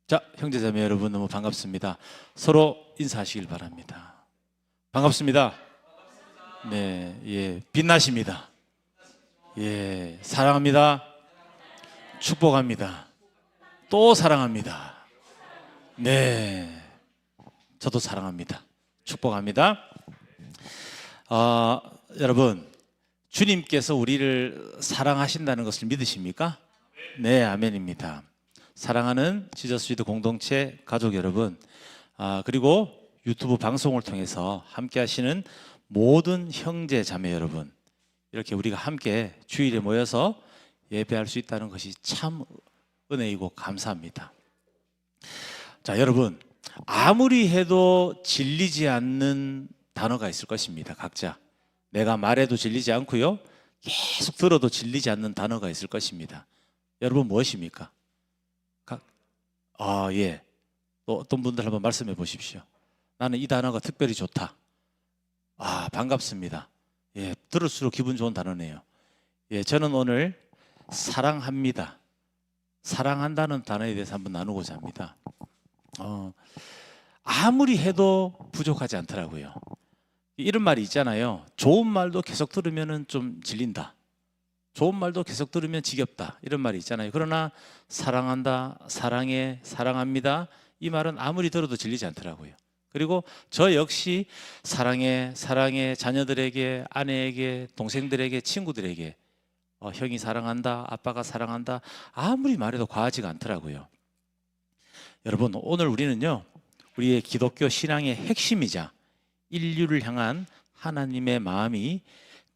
자, 형제자매 여러분 너무 반갑습니다. 서로 인사하시길 바랍니다. 반갑습니다. 네, 예, 빛나십니다. 예, 사랑합니다. 축복합니다. 또 사랑합니다. 네, 저도 사랑합니다. 축복합니다. 여러분, 주님께서 우리를 사랑하신다는 것을 믿으십니까? 네, 아멘입니다. 사랑하는 지저스위드 공동체 가족 여러분, 그리고 유튜브 방송을 통해서 함께 하시는 모든 형제 자매 여러분, 이렇게 우리가 함께 주일에 모여서 예배할 수 있다는 것이 참 은혜이고 감사합니다. 자, 여러분, 아무리 해도 질리지 않는 단어가 있을 것입니다. 각자 내가 말해도 질리지 않고요, 계속 들어도 질리지 않는 단어가 있을 것입니다. 여러분 무엇입니까? 예. 또 어떤 분들 한번 말씀해 보십시오. 나는 이 단어가 특별히 좋다. 반갑습니다. 예, 들을수록 기분 좋은 단어네요. 예, 저는 오늘 사랑합니다. 사랑한다는 단어에 대해서 한번 나누고자 합니다. 아무리 해도 부족하지 않더라고요. 이런 말이 있잖아요. 좋은 말도 계속 들으면 좀 질린다. 좋은 말도 계속 들으면 지겹다, 이런 말이 있잖아요. 그러나 사랑한다, 사랑해, 사랑합니다, 이 말은 아무리 들어도 질리지 않더라고요. 그리고 저 역시 사랑해, 사랑해, 자녀들에게, 아내에게, 동생들에게, 친구들에게 형이 사랑한다, 아빠가 사랑한다, 아무리 말해도 과하지가 않더라고요. 여러분, 오늘 우리는요, 우리의 기독교 신앙의 핵심이자 인류를 향한 하나님의 마음이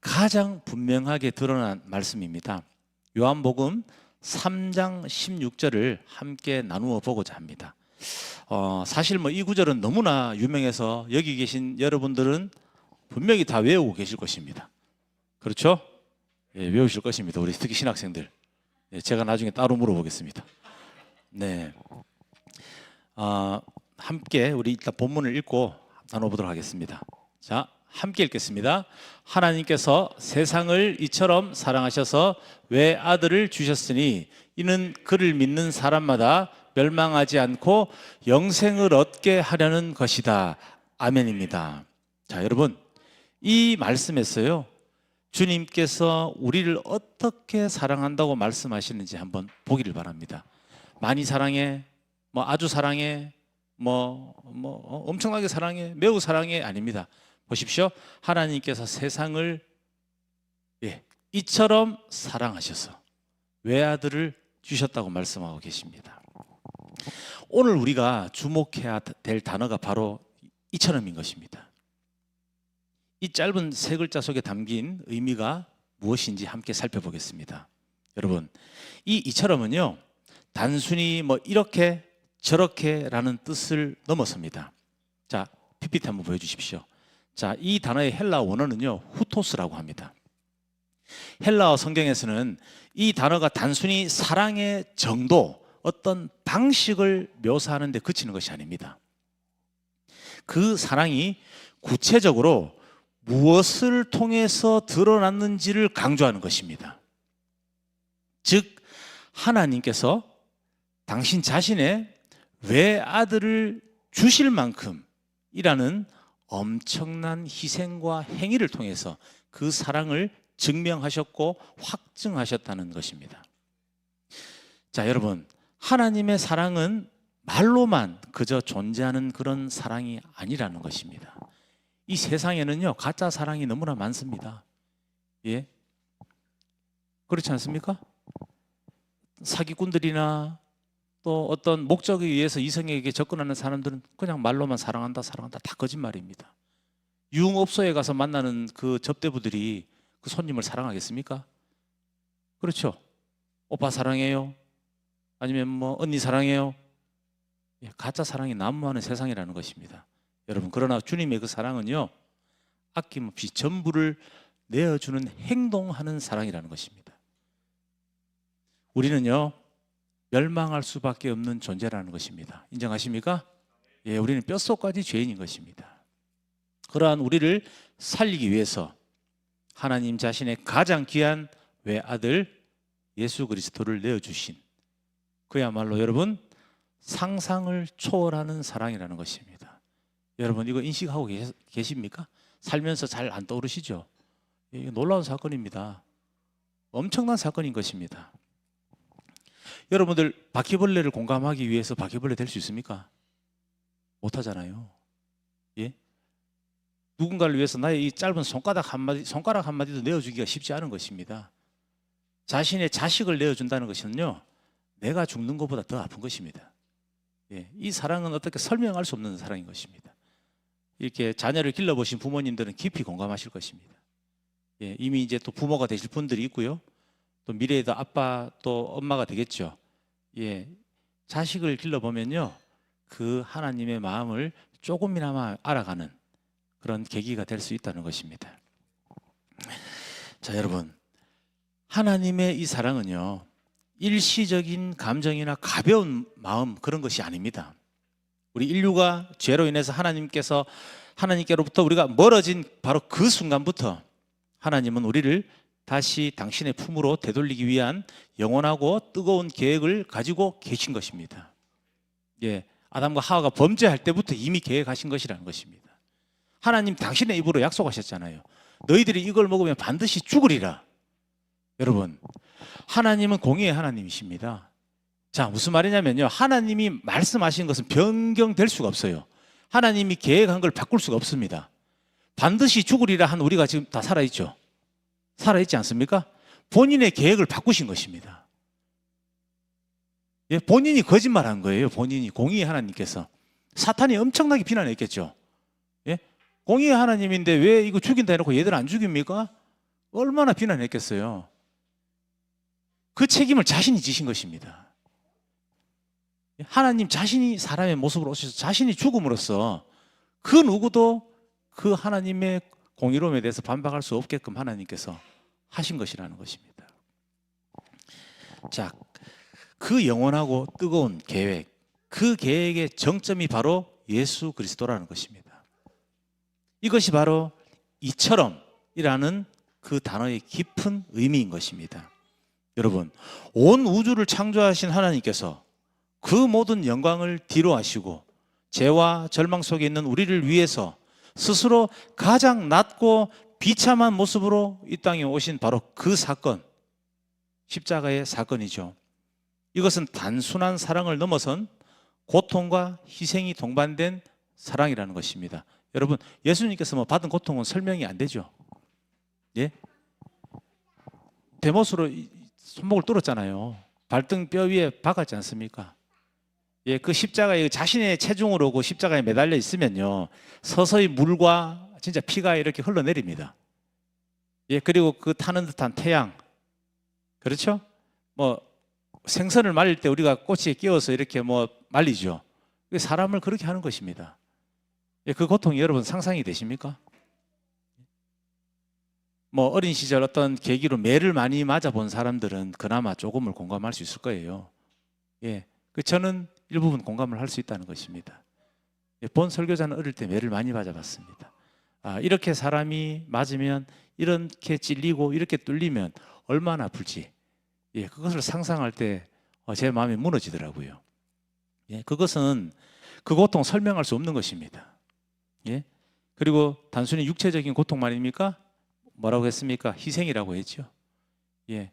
가장 분명하게 드러난 말씀입니다. 요한복음 3장 16절을 함께 나누어 보고자 합니다. 사실 이 구절은 너무나 유명해서 여기 계신 여러분들은 분명히 다 외우고 계실 것입니다. 그렇죠? 예, 외우실 것입니다. 우리 특히 신학생들. 예, 제가 나중에 따로 물어보겠습니다. 네, 함께 우리 일단 본문을 읽고 나눠보도록 하겠습니다. 자, 함께 읽겠습니다. 하나님께서 세상을 이처럼 사랑하셔서 외아들을 주셨으니 이는 그를 믿는 사람마다 멸망하지 않고 영생을 얻게 하려는 것이다. 아멘입니다. 자, 여러분, 이 말씀에서요, 주님께서 우리를 어떻게 사랑한다고 말씀하시는지 한번 보기를 바랍니다. 많이 사랑해, 아주 사랑해, 엄청나게 사랑해, 매우 사랑해, 아닙니다. 보십시오. 하나님께서 세상을 이처럼 사랑하셔서 외아들을 주셨다고 말씀하고 계십니다. 오늘 우리가 주목해야 될 단어가 바로 이처럼인 것입니다. 이 짧은 세 글자 속에 담긴 의미가 무엇인지 함께 살펴보겠습니다. 여러분, 이 이처럼은요, 단순히 이렇게 저렇게라는 뜻을 넘어섭니다. 자, PPT 한번 보여주십시오. 자, 이 단어의 헬라어 원어는요, 후토스라고 합니다. 헬라어 성경에서는 이 단어가 단순히 사랑의 정도, 어떤 방식을 묘사하는 데 그치는 것이 아닙니다. 그 사랑이 구체적으로 무엇을 통해서 드러났는지를 강조하는 것입니다. 즉, 하나님께서 당신 자신의 외아들을 주실 만큼이라는 엄청난 희생과 행위를 통해서 그 사랑을 증명하셨고 확증하셨다는 것입니다. 자, 여러분, 하나님의 사랑은 말로만 그저 존재하는 그런 사랑이 아니라는 것입니다. 이 세상에는요, 가짜 사랑이 너무나 많습니다. 예? 그렇지 않습니까? 사기꾼들이나 또 어떤 목적에 의해서 이성에게 접근하는 사람들은 그냥 말로만 사랑한다, 사랑한다, 다 거짓말입니다. 유흥업소에 가서 만나는 그 접대부들이 그 손님을 사랑하겠습니까? 그렇죠. 오빠 사랑해요, 아니면 언니 사랑해요. 가짜 사랑이 난무하는 세상이라는 것입니다. 여러분, 그러나 주님의 그 사랑은요, 아낌없이 전부를 내어주는 행동하는 사랑이라는 것입니다. 우리는요, 멸망할 수밖에 없는 존재라는 것입니다. 인정하십니까? 예, 우리는 뼛속까지 죄인인 것입니다. 그러한 우리를 살리기 위해서 하나님 자신의 가장 귀한 외아들 예수 그리스도를 내어주신, 그야말로 여러분, 상상을 초월하는 사랑이라는 것입니다. 여러분 이거 인식하고 계십니까? 살면서 잘 안 떠오르시죠? 이게 놀라운 사건입니다. 엄청난 사건인 것입니다. 여러분들 바퀴벌레를 공감하기 위해서 바퀴벌레 될 수 있습니까? 못하잖아요. 예? 누군가를 위해서 나의 이 짧은 손가락 한마디도 내어주기가 쉽지 않은 것입니다. 자신의 자식을 내어준다는 것은요, 내가 죽는 것보다 더 아픈 것입니다. 예, 이 사랑은 어떻게 설명할 수 없는 사랑인 것입니다. 이렇게 자녀를 길러보신 부모님들은 깊이 공감하실 것입니다. 예, 이미 이제 또 부모가 되실 분들이 있고요. 또 미래에도 아빠 또 엄마가 되겠죠. 예, 자식을 길러보면요, 그 하나님의 마음을 조금이나마 알아가는 그런 계기가 될 수 있다는 것입니다. 자, 여러분, 하나님의 이 사랑은요, 일시적인 감정이나 가벼운 마음 그런 것이 아닙니다. 우리 인류가 죄로 인해서 하나님께로부터 우리가 멀어진 바로 그 순간부터 하나님은 우리를 다시 당신의 품으로 되돌리기 위한 영원하고 뜨거운 계획을 가지고 계신 것입니다. 예, 아담과 하와가 범죄할 때부터 이미 계획하신 것이라는 것입니다. 하나님 당신의 입으로 약속하셨잖아요. 너희들이 이걸 먹으면 반드시 죽으리라. 여러분, 하나님은 공의의 하나님이십니다. 자, 무슨 말이냐면요, 하나님이 말씀하신 것은 변경될 수가 없어요. 하나님이 계획한 걸 바꿀 수가 없습니다. 반드시 죽으리라 한 우리가 지금 다 살아있죠. 살아있지 않습니까? 본인의 계획을 바꾸신 것입니다. 예, 본인이 거짓말한 거예요. 본인이, 공의의 하나님께서. 사탄이 엄청나게 비난했겠죠. 예? 공의의 하나님인데 왜 이거 죽인다 해놓고 얘들 안 죽입니까? 얼마나 비난했겠어요. 그 책임을 자신이 지신 것입니다. 하나님 자신이 사람의 모습으로 오셔서 자신이 죽음으로써 그 누구도 그 하나님의 공의로움에 대해서 반박할 수 없게끔 하나님께서 하신 것이라는 것입니다. 자, 그 영원하고 뜨거운 계획, 그 계획의 정점이 바로 예수 그리스도라는 것입니다. 이것이 바로 이처럼이라는 그 단어의 깊은 의미인 것입니다. 여러분, 온 우주를 창조하신 하나님께서 그 모든 영광을 뒤로 하시고 죄와 절망 속에 있는 우리를 위해서 스스로 가장 낮고 비참한 모습으로 이 땅에 오신 바로 그 사건, 십자가의 사건이죠. 이것은 단순한 사랑을 넘어선 고통과 희생이 동반된 사랑이라는 것입니다. 여러분, 예수님께서 받은 고통은 설명이 안 되죠. 예? 대못으로 손목을 뚫었잖아요. 발등뼈 위에 박았지 않습니까? 예, 그 십자가에 자신의 체중으로 그 십자가에 매달려 있으면요, 서서히 물과 진짜 피가 이렇게 흘러내립니다. 예, 그리고 그 타는 듯한 태양, 그렇죠? 뭐 생선을 말릴 때 우리가 꼬치에 끼워서 이렇게 뭐 말리죠. 사람을 그렇게 하는 것입니다. 예, 그 고통이 여러분 상상이 되십니까? 뭐 어린 시절 어떤 계기로 매를 많이 맞아본 사람들은 그나마 조금을 공감할 수 있을 거예요. 예, 저는 일부분 공감을 할 수 있다는 것입니다. 예, 본 설교자는 어릴 때 매를 많이 맞아봤습니다. 아, 이렇게 사람이 맞으면 이렇게 찔리고 이렇게 뚫리면 얼마나 아플지, 예, 그것을 상상할 때 제 마음이 무너지더라고요. 예, 그것은 그 고통 설명할 수 없는 것입니다. 예, 그리고 단순히 육체적인 고통만입니까? 뭐라고 했습니까? 희생이라고 했죠. 예,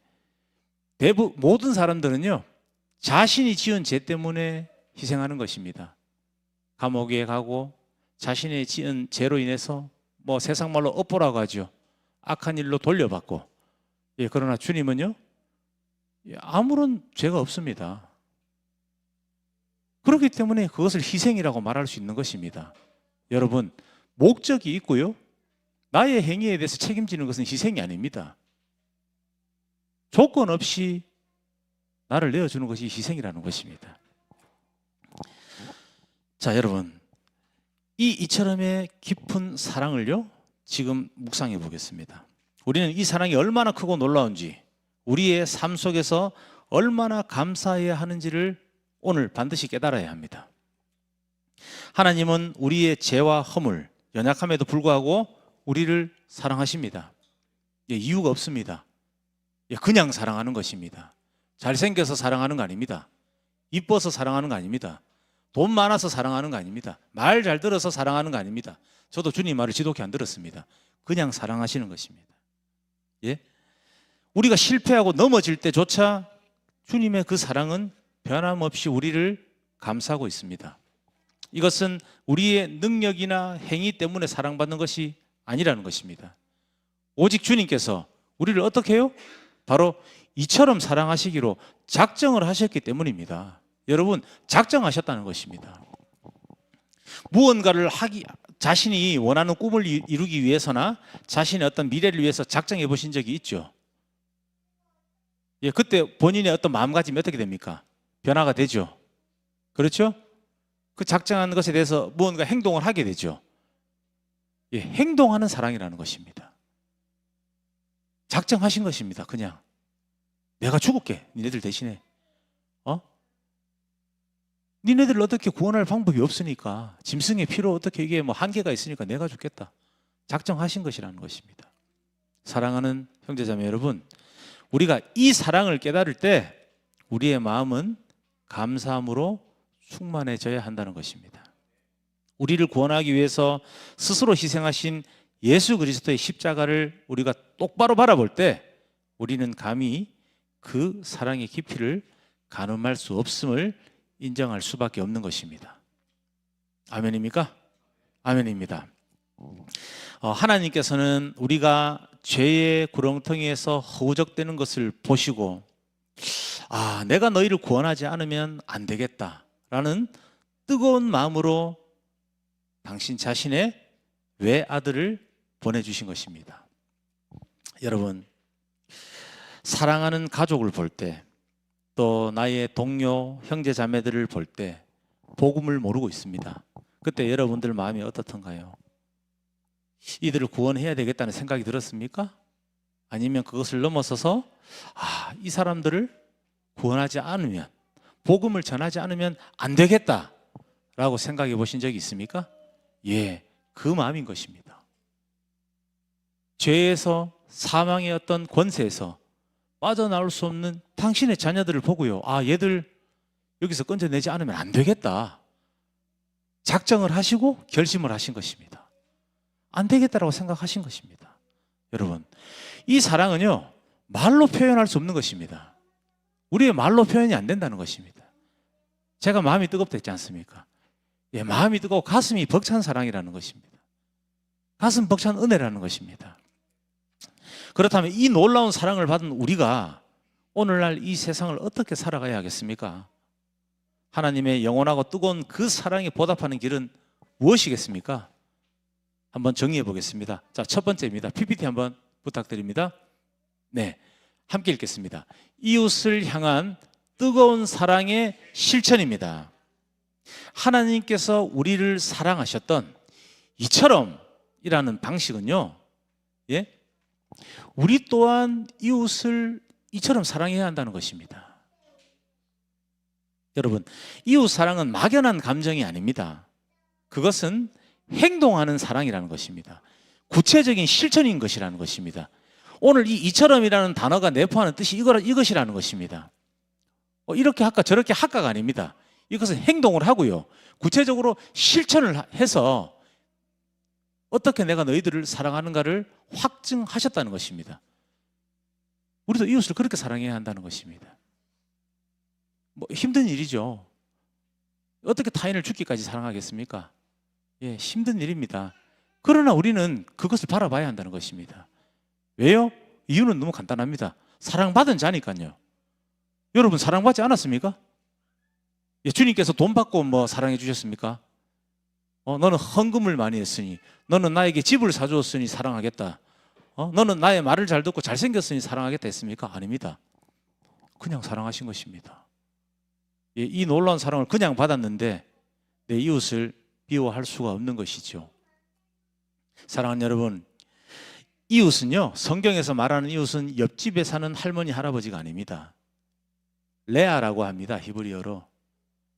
모든 사람들은요, 자신이 지은 죄 때문에 희생하는 것입니다. 감옥에 가고 자신이 지은 죄로 인해서 뭐 세상 말로 업보라고 하죠. 악한 일로 돌려받고. 예, 그러나 주님은요, 아무런 죄가 없습니다. 그렇기 때문에 그것을 희생이라고 말할 수 있는 것입니다. 여러분, 목적이 있고요, 나의 행위에 대해서 책임지는 것은 희생이 아닙니다. 조건 없이 나를 내어주는 것이 희생이라는 것입니다. 자, 여러분, 이처럼의 깊은 사랑을요, 지금 묵상해 보겠습니다. 우리는 이 사랑이 얼마나 크고 놀라운지, 우리의 삶 속에서 얼마나 감사해야 하는지를 오늘 반드시 깨달아야 합니다. 하나님은 우리의 죄와 허물, 연약함에도 불구하고 우리를 사랑하십니다. 예, 이유가 없습니다. 예, 그냥 사랑하는 것입니다. 잘생겨서 사랑하는 거 아닙니다. 이뻐서 사랑하는 거 아닙니다. 돈 많아서 사랑하는 거 아닙니다. 말 잘 들어서 사랑하는 거 아닙니다. 저도 주님 말을 지독히 안 들었습니다. 그냥 사랑하시는 것입니다. 예? 우리가 실패하고 넘어질 때조차 주님의 그 사랑은 변함없이 우리를 감싸고 있습니다. 이것은 우리의 능력이나 행위 때문에 사랑받는 것이 아니라는 것입니다. 오직 주님께서 우리를 어떻게 해요? 바로 이처럼 사랑하시기로 작정을 하셨기 때문입니다. 여러분, 작정하셨다는 것입니다. 무언가를 자신이 원하는 꿈을 이루기 위해서나 자신의 어떤 미래를 위해서 작정해 보신 적이 있죠. 예, 그때 본인의 어떤 마음가짐이 어떻게 됩니까? 변화가 되죠. 그렇죠? 그 작정한 것에 대해서 무언가 행동을 하게 되죠. 예, 행동하는 사랑이라는 것입니다. 작정하신 것입니다. 그냥 내가 죽을게, 니네들 대신에. 니네들을 어떻게 구원할 방법이 없으니까, 짐승의 피로 어떻게 이게 뭐 한계가 있으니까 내가 죽겠다. 작정하신 것이라는 것입니다. 사랑하는 형제자매 여러분, 우리가 이 사랑을 깨달을 때 우리의 마음은 감사함으로 충만해져야 한다는 것입니다. 우리를 구원하기 위해서 스스로 희생하신 예수 그리스도의 십자가를 우리가 똑바로 바라볼 때 우리는 감히 그 사랑의 깊이를 가늠할 수 없음을 인정할 수밖에 없는 것입니다. 아멘입니까? 아멘입니다. 하나님께서는 우리가 죄의 구렁텅이에서 허우적대는 것을 보시고 내가 너희를 구원하지 않으면 안 되겠다라는 뜨거운 마음으로 당신 자신의 외아들을 보내주신 것입니다. 여러분, 사랑하는 가족을 볼 때, 또 나의 동료, 형제 자매들을 볼 때 복음을 모르고 있습니다. 그때 여러분들 마음이 어떻던가요? 이들을 구원해야 되겠다는 생각이 들었습니까? 아니면 그것을 넘어서서 이 사람들을 구원하지 않으면, 복음을 전하지 않으면 안 되겠다라고 생각해 보신 적이 있습니까? 예, 그 마음인 것입니다. 죄에서, 사망의 어떤 권세에서 빠져나올 수 없는 당신의 자녀들을 보고요, 얘들 여기서 건져내지 않으면 안 되겠다 작정을 하시고 결심을 하신 것입니다. 안 되겠다라고 생각하신 것입니다. 여러분, 이 사랑은요, 말로 표현할 수 없는 것입니다. 우리의 말로 표현이 안 된다는 것입니다. 제가 마음이 뜨겁다 했지 않습니까? 예, 마음이 뜨거워 가슴이 벅찬 사랑이라는 것입니다. 가슴 벅찬 은혜라는 것입니다. 그렇다면 이 놀라운 사랑을 받은 우리가 오늘날 이 세상을 어떻게 살아가야 하겠습니까? 하나님의 영원하고 뜨거운 그 사랑에 보답하는 길은 무엇이겠습니까? 한번 정리해 보겠습니다. 자, 첫 번째입니다. PPT 한번 부탁드립니다. 네, 함께 읽겠습니다. 이웃을 향한 뜨거운 사랑의 실천입니다. 하나님께서 우리를 사랑하셨던 이처럼이라는 방식은요, 예? 우리 또한 이웃을 이처럼 사랑해야 한다는 것입니다. 여러분, 이웃 사랑은 막연한 감정이 아닙니다. 그것은 행동하는 사랑이라는 것입니다. 구체적인 실천인 것이라는 것입니다. 오늘 이 이처럼이라는 단어가 내포하는 뜻이 이것이라는 것입니다. 이렇게 할까 저렇게 할까가 아닙니다. 이것은 행동을 하고요, 구체적으로 실천을 해서 어떻게 내가 너희들을 사랑하는가를 확증하셨다는 것입니다. 우리도 이웃을 그렇게 사랑해야 한다는 것입니다. 힘든 일이죠. 어떻게 타인을 죽기까지 사랑하겠습니까? 예, 힘든 일입니다. 그러나 우리는 그것을 바라봐야 한다는 것입니다. 왜요? 이유는 너무 간단합니다. 사랑받은 자니까요. 여러분, 사랑받지 않았습니까? 예, 주님께서 돈 받고 사랑해 주셨습니까? 너는 헌금을 많이 했으니, 너는 나에게 집을 사주었으니 사랑하겠다, 너는 나의 말을 잘 듣고 잘생겼으니 사랑하겠다 했습니까? 아닙니다. 그냥 사랑하신 것입니다. 예, 이 놀라운 사랑을 그냥 받았는데 내 이웃을 미워할 수가 없는 것이죠. 사랑하는 여러분, 이웃은요, 성경에서 말하는 이웃은 옆집에 사는 할머니 할아버지가 아닙니다. 레아라고 합니다. 히브리어로.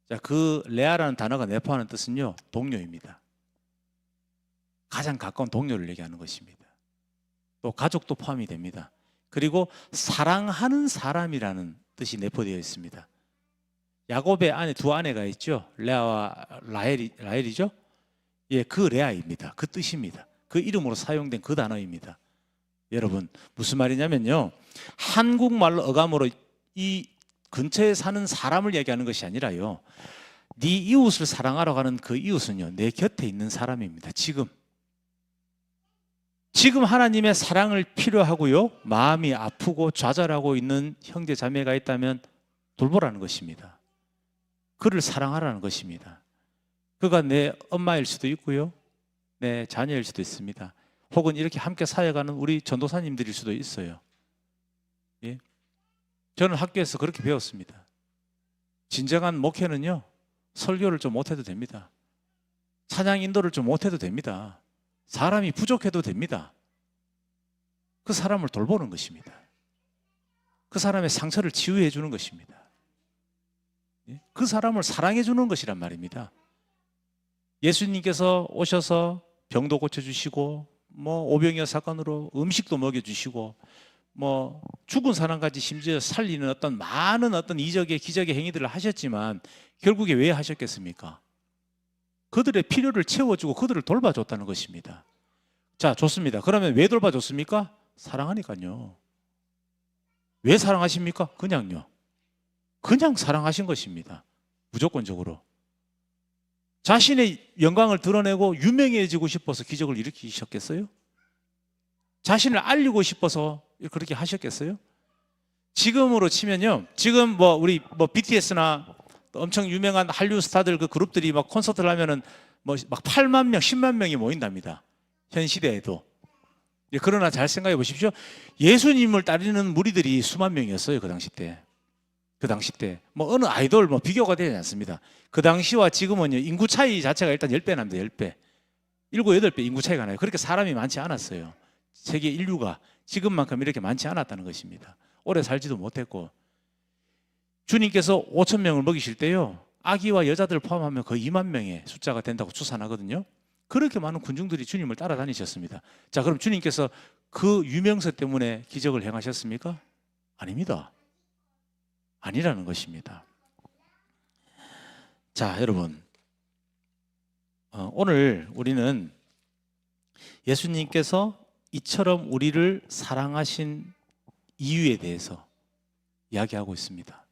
자, 그 레아라는 단어가 내포하는 뜻은요, 동료입니다. 가장 가까운 동료를 얘기하는 것입니다. 또 가족도 포함이 됩니다. 그리고 사랑하는 사람이라는 뜻이 내포되어 있습니다. 야곱의 아내 두 아내가 있죠. 레아와 라헬이죠. 예, 그 레아입니다. 그 뜻입니다. 그 이름으로 사용된 그 단어입니다. 여러분 무슨 말이냐면요, 한국말로 어감으로 이 근처에 사는 사람을 얘기하는 것이 아니라요, 네 이웃을 사랑하라고 하는 그 이웃은요, 내 곁에 있는 사람입니다. 지금 하나님의 사랑을 필요하고요, 마음이 아프고 좌절하고 있는 형제 자매가 있다면 돌보라는 것입니다. 그를 사랑하라는 것입니다. 그가 내 엄마일 수도 있고요, 내 자녀일 수도 있습니다. 혹은 이렇게 함께 사역하는 우리 전도사님들일 수도 있어요. 예? 저는 학교에서 그렇게 배웠습니다. 진정한 목회는요, 설교를 좀 못해도 됩니다. 찬양 인도를 좀 못해도 됩니다. 사람이 부족해도 됩니다. 그 사람을 돌보는 것입니다. 그 사람의 상처를 치유해 주는 것입니다. 예? 그 사람을 사랑해 주는 것이란 말입니다. 예수님께서 오셔서 병도 고쳐주시고, 오병이어 사건으로 음식도 먹여주시고, 죽은 사람까지 심지어 살리는 어떤 많은 어떤 이적의 기적의 행위들을 하셨지만 결국에 왜 하셨겠습니까? 그들의 필요를 채워주고 그들을 돌봐줬다는 것입니다. 자, 좋습니다. 그러면 왜 돌봐줬습니까? 사랑하니까요. 왜 사랑하십니까? 그냥요. 그냥 사랑하신 것입니다. 무조건적으로. 자신의 영광을 드러내고 유명해지고 싶어서 기적을 일으키셨겠어요? 자신을 알리고 싶어서 그렇게 하셨겠어요? 지금으로 치면요, 지금 우리 BTS나 엄청 유명한 한류 스타들 그 그룹들이 막 콘서트를 하면은 막 8만 명, 10만 명이 모인답니다. 현 시대에도. 그러나 잘 생각해 보십시오. 예수님을 따르는 무리들이 수만 명이었어요. 그 당시 때. 어느 아이돌 비교가 되지 않습니다. 그 당시와 지금은요, 인구 차이 자체가 일단 10배 납니다. 10배. 7, 8배 인구 차이가 나요. 그렇게 사람이 많지 않았어요. 세계 인류가 지금만큼 이렇게 많지 않았다는 것입니다. 오래 살지도 못했고, 주님께서 5천 명을 먹이실 때요, 아기와 여자들을 포함하면 거의 2만 명의 숫자가 된다고 추산하거든요. 그렇게 많은 군중들이 주님을 따라다니셨습니다. 자, 그럼 주님께서 그 유명세 때문에 기적을 행하셨습니까? 아닙니다. 아니라는 것입니다. 자, 여러분, 오늘 우리는 예수님께서 이처럼 우리를 사랑하신 이유에 대해서 이야기하고 있습니다.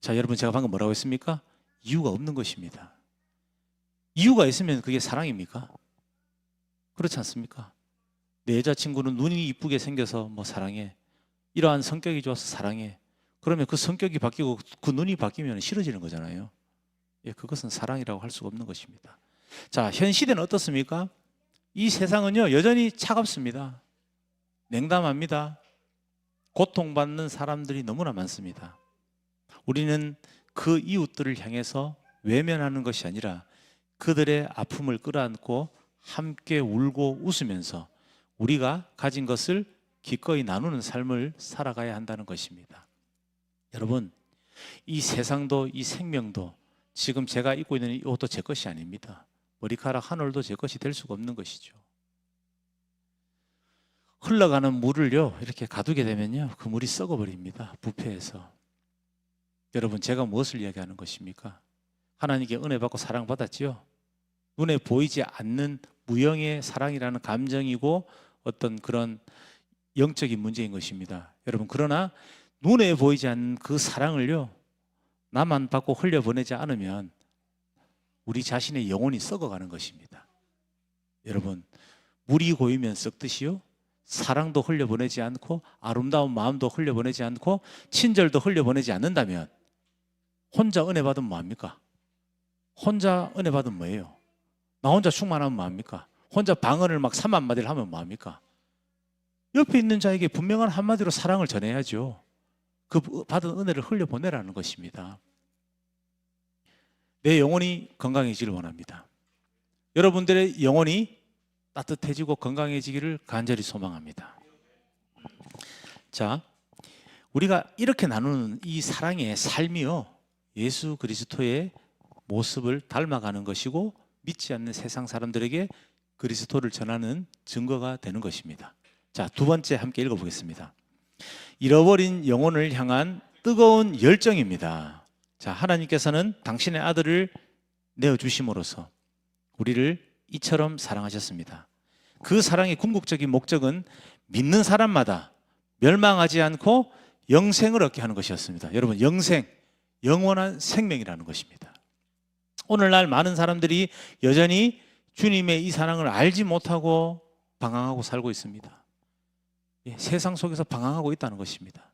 자, 여러분, 제가 방금 뭐라고 했습니까? 이유가 없는 것입니다. 이유가 있으면 그게 사랑입니까? 그렇지 않습니까? 내 여자친구는 눈이 이쁘게 생겨서 사랑해. 이러한 성격이 좋아서 사랑해. 그러면 그 성격이 바뀌고 그 눈이 바뀌면 싫어지는 거잖아요. 예, 그것은 사랑이라고 할 수가 없는 것입니다. 자, 현 시대는 어떻습니까? 이 세상은요, 여전히 차갑습니다. 냉담합니다. 고통받는 사람들이 너무나 많습니다. 우리는 그 이웃들을 향해서 외면하는 것이 아니라 그들의 아픔을 끌어안고 함께 울고 웃으면서 우리가 가진 것을 기꺼이 나누는 삶을 살아가야 한다는 것입니다. 여러분, 이 세상도 이 생명도 지금 제가 입고 있는 이 옷도 제 것이 아닙니다. 머리카락 한 올도 제 것이 될 수가 없는 것이죠. 흘러가는 물을요, 이렇게 가두게 되면요, 그 물이 썩어버립니다. 부패해서. 여러분, 제가 무엇을 이야기하는 것입니까? 하나님께 은혜 받고 사랑받았지요. 눈에 보이지 않는 무형의 사랑이라는 감정이고 어떤 그런 영적인 문제인 것입니다. 여러분, 그러나 눈에 보이지 않는 그 사랑을요, 나만 받고 흘려보내지 않으면 우리 자신의 영혼이 썩어가는 것입니다. 여러분, 물이 고이면 썩듯이요, 사랑도 흘려보내지 않고 아름다운 마음도 흘려보내지 않고 친절도 흘려보내지 않는다면 혼자 은혜 받으면 뭐합니까? 혼자 은혜 받으면 뭐예요? 나 혼자 충만하면 뭐합니까? 혼자 방언을 막 3만 마디를 하면 뭐합니까? 옆에 있는 자에게 분명한 한마디로 사랑을 전해야죠. 그 받은 은혜를 흘려보내라는 것입니다. 내 영혼이 건강해지길 원합니다. 여러분들의 영혼이 따뜻해지고 건강해지기를 간절히 소망합니다. 자, 우리가 이렇게 나누는 이 사랑의 삶이요, 예수 그리스도의 모습을 닮아가는 것이고 믿지 않는 세상 사람들에게 그리스도를 전하는 증거가 되는 것입니다. 자, 두 번째 함께 읽어보겠습니다. 잃어버린 영혼을 향한 뜨거운 열정입니다. 자, 하나님께서는 당신의 아들을 내어주심으로써 우리를 이처럼 사랑하셨습니다. 그 사랑의 궁극적인 목적은 믿는 사람마다 멸망하지 않고 영생을 얻게 하는 것이었습니다. 여러분, 영생, 영원한 생명이라는 것입니다. 오늘날 많은 사람들이 여전히 주님의 이 사랑을 알지 못하고 방황하고 살고 있습니다. 세상 속에서 방황하고 있다는 것입니다.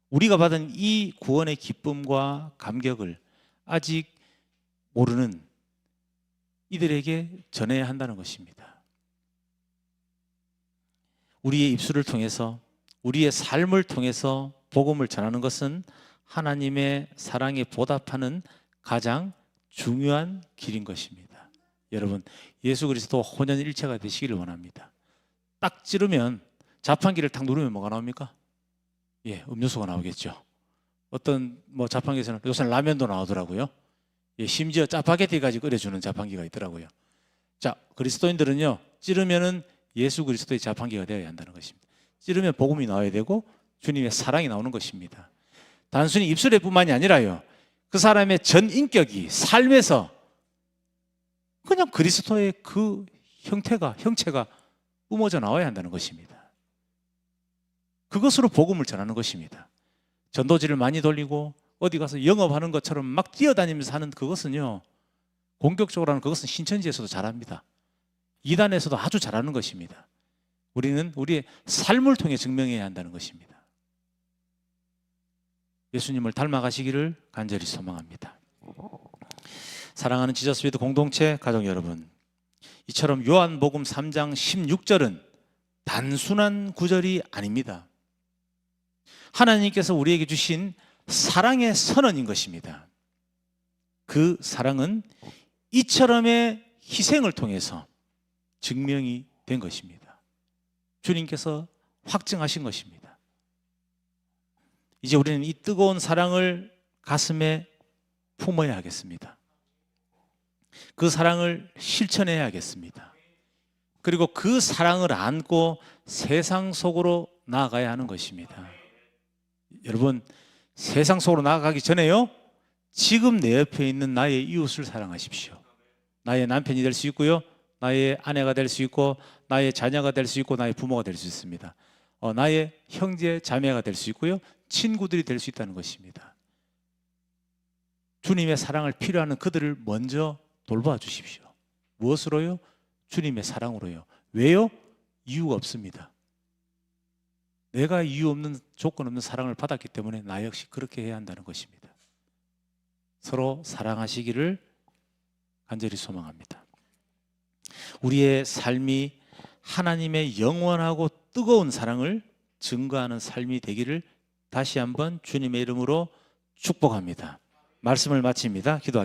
우리가 받은 이 구원의 기쁨과 감격을 아직 모르는 이들에게 전해야 한다는 것입니다. 우리의 입술을 통해서, 우리의 삶을 통해서 복음을 전하는 것은 하나님의 사랑에 보답하는 가장 중요한 길인 것입니다. 여러분, 예수 그리스도 혼연일체가 되시기를 원합니다. 딱 찌르면, 자판기를 탁 누르면 뭐가 나옵니까? 음료수가 나오겠죠. 어떤 자판기에서는 요새는 라면도 나오더라고요. 심지어 짜파게티까지 끓여주는 자판기가 있더라고요. 자, 그리스도인들은요, 찌르면은 예수 그리스도의 자판기가 되어야 한다는 것입니다. 찌르면 복음이 나와야 되고 주님의 사랑이 나오는 것입니다. 단순히 입술에 뿐만이 아니라요, 그 사람의 전 인격이 삶에서 그냥 그리스도의 그 형체가 뿜어져 나와야 한다는 것입니다. 그것으로 복음을 전하는 것입니다. 전도지를 많이 돌리고 어디 가서 영업하는 것처럼 막 뛰어다니면서 하는 그것은요, 공격적으로 하는 그것은 신천지에서도 잘합니다. 이단에서도 아주 잘하는 것입니다. 우리는 우리의 삶을 통해 증명해야 한다는 것입니다. 예수님을 닮아가시기를 간절히 소망합니다. 사랑하는 지저스 위드 공동체 가족 여러분, 이처럼 요한복음 3장 16절은 단순한 구절이 아닙니다. 하나님께서 우리에게 주신 사랑의 선언인 것입니다. 그 사랑은 이처럼의 희생을 통해서 증명이 된 것입니다. 주님께서 확증하신 것입니다. 이제 우리는 이 뜨거운 사랑을 가슴에 품어야 하겠습니다. 그 사랑을 실천해야 하겠습니다. 그리고 그 사랑을 안고 세상 속으로 나아가야 하는 것입니다. 여러분, 세상 속으로 나아가기 전에요, 지금 내 옆에 있는 나의 이웃을 사랑하십시오. 나의 남편이 될 수 있고요, 나의 아내가 될 수 있고, 나의 자녀가 될 수 있고, 나의 부모가 될 수 있습니다. 나의 형제 자매가 될 수 있고요, 친구들이 될 수 있다는 것입니다. 주님의 사랑을 필요하는 그들을 먼저 돌봐 주십시오. 무엇으로요? 주님의 사랑으로요. 왜요? 이유가 없습니다. 내가 이유 없는, 조건 없는 사랑을 받았기 때문에 나 역시 그렇게 해야 한다는 것입니다. 서로 사랑하시기를 간절히 소망합니다. 우리의 삶이 하나님의 영원하고 뜨거운 사랑을 증거하는 삶이 되기를 다시 한번 주님의 이름으로 축복합니다. 말씀을 마칩니다. 기도하겠습니다.